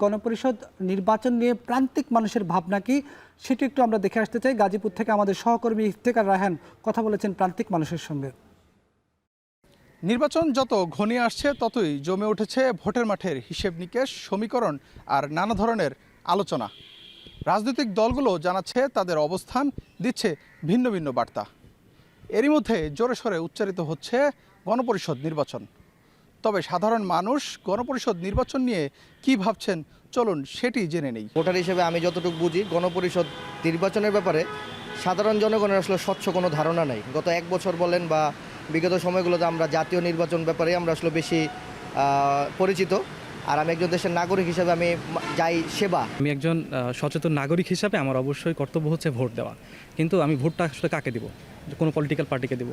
গণপরিষদ নির্বাচন নিয়ে প্রান্তিক মানুষের ভাবনা কি সেটা একটু আমরা দেখে আসতে চাই। গাজীপুর থেকে আমাদের সহকর্মী ইফতেখার রায়হান কথা বলেছেন প্রান্তিক মানুষের সঙ্গে। নির্বাচন যত ঘনিয়ে আসছে ততই জমে উঠেছে ভোটের মাঠের হিসেব নিকেশ, সমীকরণ আর নানা ধরনের আলোচনা। রাজনৈতিক দলগুলো জানাচ্ছে তাদের অবস্থান, দিচ্ছে ভিন্ন ভিন্ন বার্তা। এরই মধ্যে জোরে সোরে উচ্চারিত হচ্ছে গণপরিষদ নির্বাচন। তবে সাধারণ মানুষ গণপরিষদ নির্বাচন নিয়ে কি ভাবছেন চলুন সেটি জেনে নেই। ভোটার হিসেবে আমি যতটুকু বুঝি, গণপরিষদ নির্বাচনের ব্যাপারে সাধারণ জনগণের আসলে স্বচ্ছ কোনো ধারণা নাই। গত এক বছর বলেন বা বিগত সময়গুলোতে আমরা জাতীয় নির্বাচন ব্যাপারে আমরা আসলে বেশি পরিচিত। আর আমি একজন দেশের নাগরিক হিসেবে আমি যাই সেবা। আমি একজন সচেতন নাগরিক হিসাবে আমার অবশ্যই কর্তব্য হচ্ছে ভোট দেওয়া, কিন্তু আমি ভোটটা আসলে কাকে দিব? কোনো পলিটিক্যাল পার্টিকে দেব।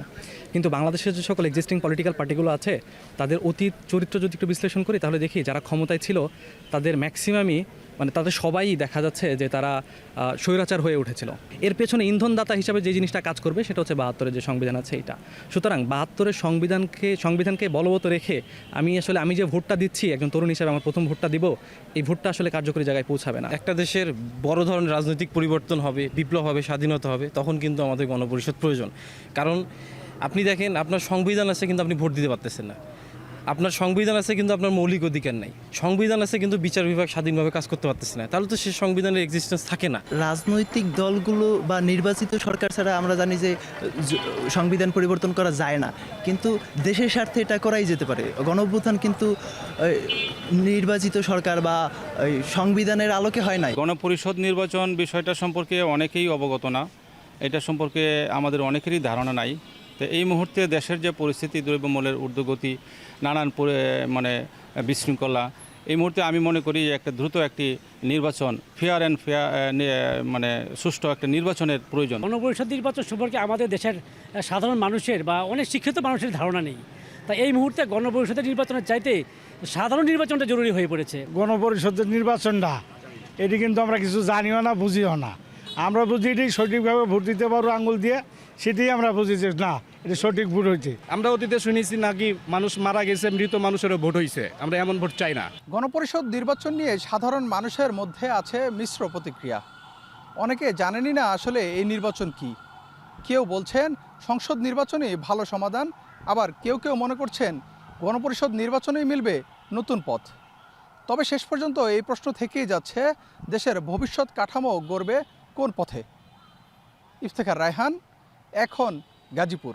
কিন্তু বাংলাদেশের যে সকল এক্সিস্টিং পলিটিক্যাল পার্টিগুলো আছে তাদের অতীত চরিত্র যদি একটু বিশ্লেষণ করি তাহলে দেখি যারা ক্ষমতায় ছিল তাদের ম্যাক্সিমামই তাদের সবাই দেখা যাচ্ছে যে তারা স্বৈরাচার হয়ে উঠেছিল। এর পেছনে ইন্ধনদাতা হিসাবে যে জিনিসটা কাজ করবে সেটা হচ্ছে ৭২-এর যে সংবিধান আছে এটা। সুতরাং ৭২-এর সংবিধানকে বলবৎ রেখে আমি যে ভোটটা দিচ্ছি একজন তরুণ হিসাবে আমার প্রথম ভোটটা দিব, এই ভোটটা আসলে কার্যকরী জায়গায় পৌঁছাবে না। একটা দেশের বড় ধরনের রাজনৈতিক পরিবর্তন হবে, বিপ্লব হবে, স্বাধীনতা হবে, তখন কিন্তু আমাদের গণপরিষদ প্রয়োজন। কারণ আপনি দেখেন, আপনার সংবিধান আছে কিন্তু আপনি ভোট দিতে পারতেছেন না। আপনার সংবিধান আছে কিন্তু আপনার মৌলিক অধিকার নাই। সংবিধান আছে কিন্তু বিচার বিভাগ স্বাধীনভাবে কাজ করতে পারতেছে না। তাহলে তো সে সংবিধানের এক্সিস্টেন্স থাকে না। রাজনৈতিক দলগুলো বা নির্বাচিত সরকার ছাড়া আমরা জানি যে সংবিধান পরিবর্তন করা যায় না, কিন্তু দেশের স্বার্থে এটা করাই যেতে পারে। গণঅভ্যুত্থান কিন্তু নির্বাচিত সরকার বা সংবিধানের আলোকে হয় নাই। গণপরিষদ নির্বাচন বিষয়টা সম্পর্কে অনেকেই অবগত না, এটা সম্পর্কে আমাদের অনেকেরই ধারণা নাই। তো এই মুহূর্তে দেশের যে পরিস্থিতি, দ্রব্যমূল্যের ঊর্ধ্বগতি, নানান বিশৃঙ্খলা, এই মুহূর্তে আমি মনে করি একটা দ্রুত একটি নির্বাচন, ফেয়ার সুষ্ঠু একটা নির্বাচনের প্রয়োজন। গণপরিষদ নির্বাচন সম্পর্কে আমাদের দেশের সাধারণ মানুষের বা অনেক শিক্ষিত মানুষের ধারণা নেই। তাই এই মুহূর্তে গণপরিষদের নির্বাচনের চাইতে সাধারণ নির্বাচনটা জরুরি হয়ে পড়েছে। গণপরিষদের নির্বাচনটা এটি কিন্তু আমরা কিছু জানিও না, বুঝিও না। আমরা বুঝি এটি সঠিকভাবে ভোট দিতে পারবো আঙুল দিয়ে, সেটাই আমরা বুঝি যে না, এটা সঠিক ভোট হয়েছে। আমরা অতীতে শুনেছি নাকি মানুষ মারা গেছে, মৃত মানুষেরও ভোট হয়েছে। আমরা এমন ভোট চাই না। গণপরিষদ নির্বাচন নিয়ে সাধারণ মানুষের মধ্যে আছে মিশ্র প্রতিক্রিয়া। অনেকে জানেনই না আসলে এই নির্বাচন কি। কেউ বলছেন সংসদ নির্বাচনই ভালো সমাধান, আবার কেউ কেউ মনে করছেন গণপরিষদ নির্বাচনেই মিলবে নতুন পথ। তবে শেষ পর্যন্ত এই প্রশ্ন থেকেই যাচ্ছে, দেশের ভবিষ্যৎ কাঠামো গড়বে কোন পথে? ইফতেখার রায়হান, এখন গাজীপুর।